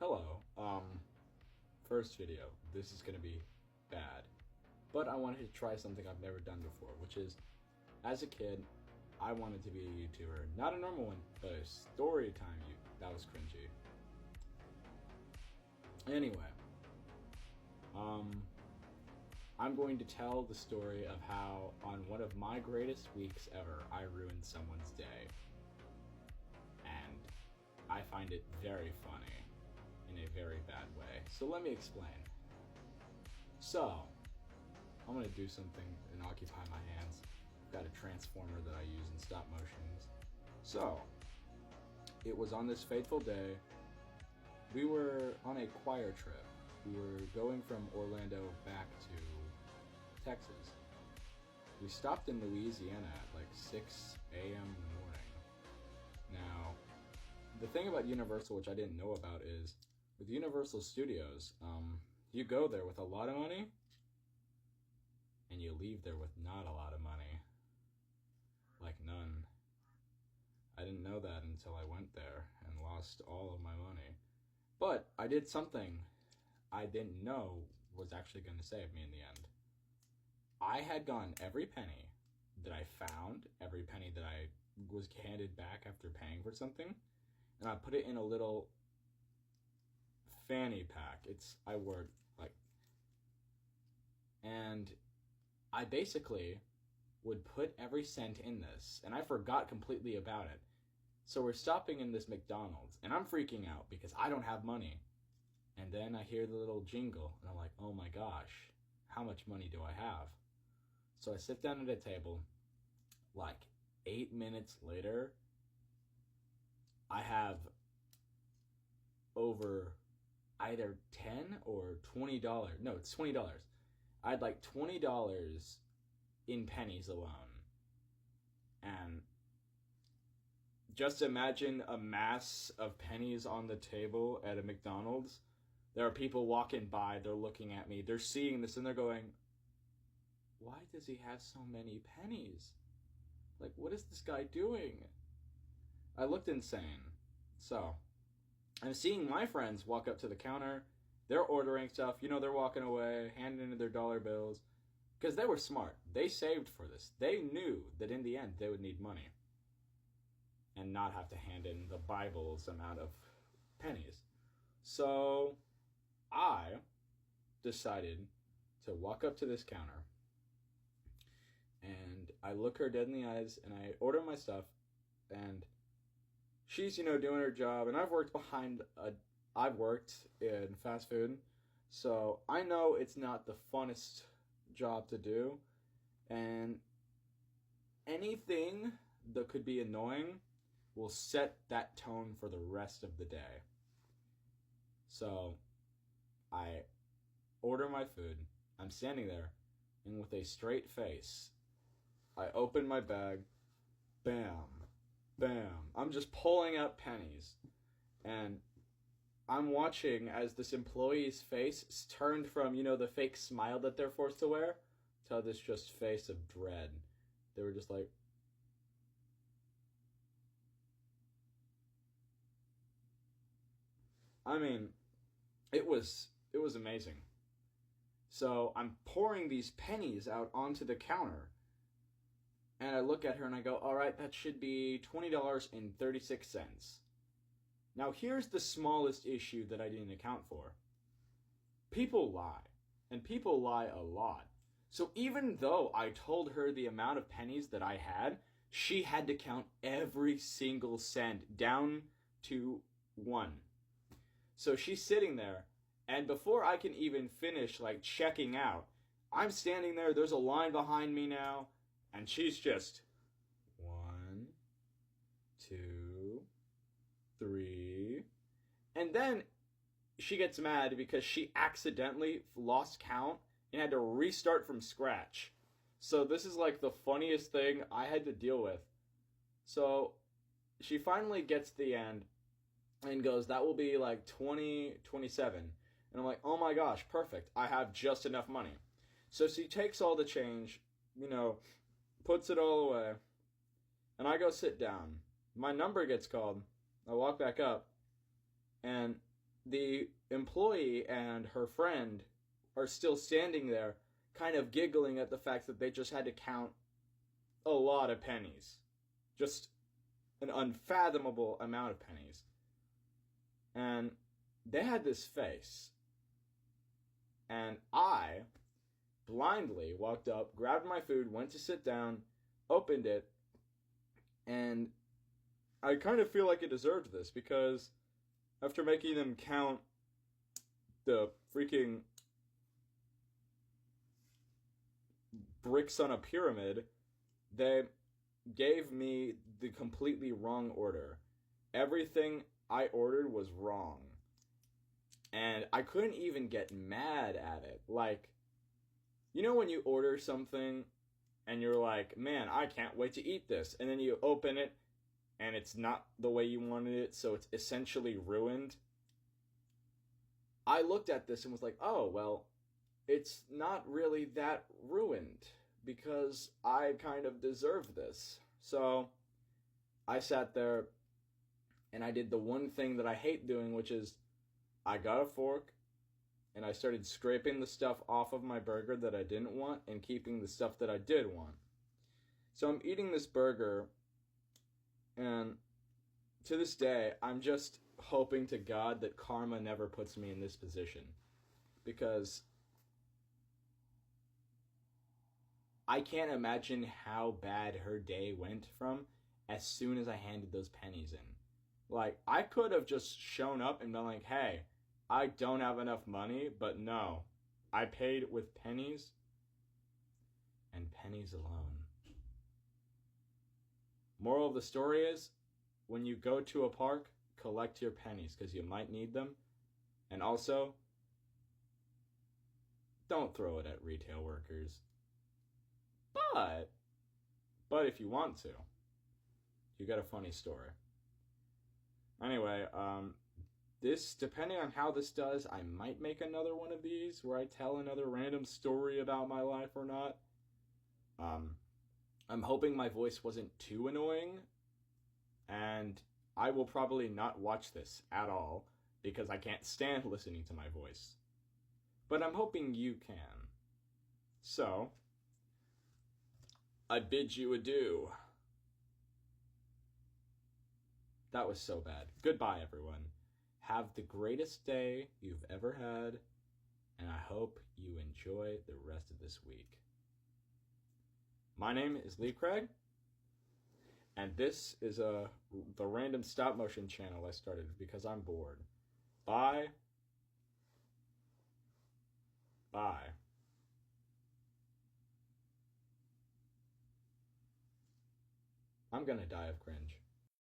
Hello. First video. This is gonna be bad. But I wanted to try something I've never done before, which is, as a kid, I wanted to be a YouTuber. Not a normal one, but a story time That was cringy. Anyway, I'm going to tell the story of how, on one of my greatest weeks ever, I ruined someone's day. And I find it very funny in a very bad way. So let me explain. So, I'm gonna do something and occupy my hands. I've got a transformer that I use in stop motions. So, it was on this fateful day. We were on a choir trip. We were going from Orlando back to Texas. We stopped in Louisiana at like 6 a.m. in the morning. Now, the thing about Universal, which I didn't know about, is with Universal Studios, you go there with a lot of money, and you leave there with not a lot of money. Like none. I didn't know that until I went there and lost all of my money. But I did something I didn't know was actually going to save me in the end. I had gone every penny that I found, every penny that I was handed back after paying for something, and I put it in a little fanny pack. And I basically would put every cent in this, and I forgot completely about it. So we're stopping in this McDonald's, and I'm freaking out because I don't have money. And then I hear the little jingle, and I'm like, oh my gosh, how much money do I have? So I sit down at a table. Like 8 minutes later, I have over either $10 or $20. No, it's $20. I had like $20 in pennies alone. And just imagine a mass of pennies on the table at a McDonald's. There are people walking by, they're looking at me, they're seeing this, and they're going, why does he have so many pennies? Like, what is this guy doing? I looked insane. So, I'm seeing my friends walk up to the counter. They're ordering stuff. They're walking away, handing in their dollar bills. Because they were smart. They saved for this. They knew that in the end, they would need money. And not have to hand in the Bible's amount of pennies. So, I decided to walk up to this counter. And I look her dead in the eyes, and I order my stuff, and she's, doing her job, and I've worked in fast food, so I know it's not the funnest job to do, and anything that could be annoying will set that tone for the rest of the day. So, I order my food, I'm standing there, and with a straight face, I open my bag, bam, bam. I'm just pulling out pennies. And I'm watching as this employee's face turned from, the fake smile that they're forced to wear, to this just face of dread. They were just like, I mean, it was amazing. So I'm pouring these pennies out onto the counter. And I look at her and I go, all right, that should be $20.36. Now, here's the smallest issue that I didn't account for. People lie, and people lie a lot. So even though I told her the amount of pennies that I had, she had to count every single cent down to one. So she's sitting there, and before I can even finish, checking out, I'm standing there, there's a line behind me now, and she's just 1, 2, 3. And then she gets mad because she accidentally lost count and had to restart from scratch. So this is the funniest thing I had to deal with. So she finally gets to the end and goes, that will be 20.27. And I'm like, oh my gosh, perfect. I have just enough money. So she takes all the change, puts it all away, and I go sit down. My number gets called. I walk back up, and the employee and her friend are still standing there, kind of giggling at the fact that they just had to count a lot of pennies. Just an unfathomable amount of pennies. And they had this face. And I blindly walked up, grabbed my food, went to sit down, opened it, and I kind of feel like it deserved this, because after making them count the freaking bricks on a pyramid, they gave me the completely wrong order. Everything I ordered was wrong. And I couldn't even get mad at it. Like, you know when you order something and you're like, man, I can't wait to eat this. And then you open it and it's not the way you wanted it, so it's essentially ruined. I looked at this and was like, oh, well, it's not really that ruined, because I kind of deserve this. So I sat there and I did the one thing that I hate doing, which is I got a fork and I started scraping the stuff off of my burger that I didn't want and keeping the stuff that I did want. So I'm eating this burger, and to this day, I'm just hoping to God that karma never puts me in this position, because I can't imagine how bad her day went from as soon as I handed those pennies in. Like, I could have just shown up and been like, hey, I don't have enough money, but no, I paid with pennies, and pennies alone. Moral of the story is, when you go to a park, collect your pennies, because you might need them. And also, don't throw it at retail workers. But if you want to, you got a funny story. Anyway, this, depending on how this does, I might make another one of these where I tell another random story about my life or not. I'm hoping my voice wasn't too annoying, and I will probably not watch this at all, because I can't stand listening to my voice. But I'm hoping you can. So, I bid you adieu. That was so bad. Goodbye, everyone. Have the greatest day you've ever had, and I hope you enjoy the rest of this week. My name is Lee Craig, and this is the random stop motion channel I started because I'm bored. Bye. Bye. I'm gonna die of cringe.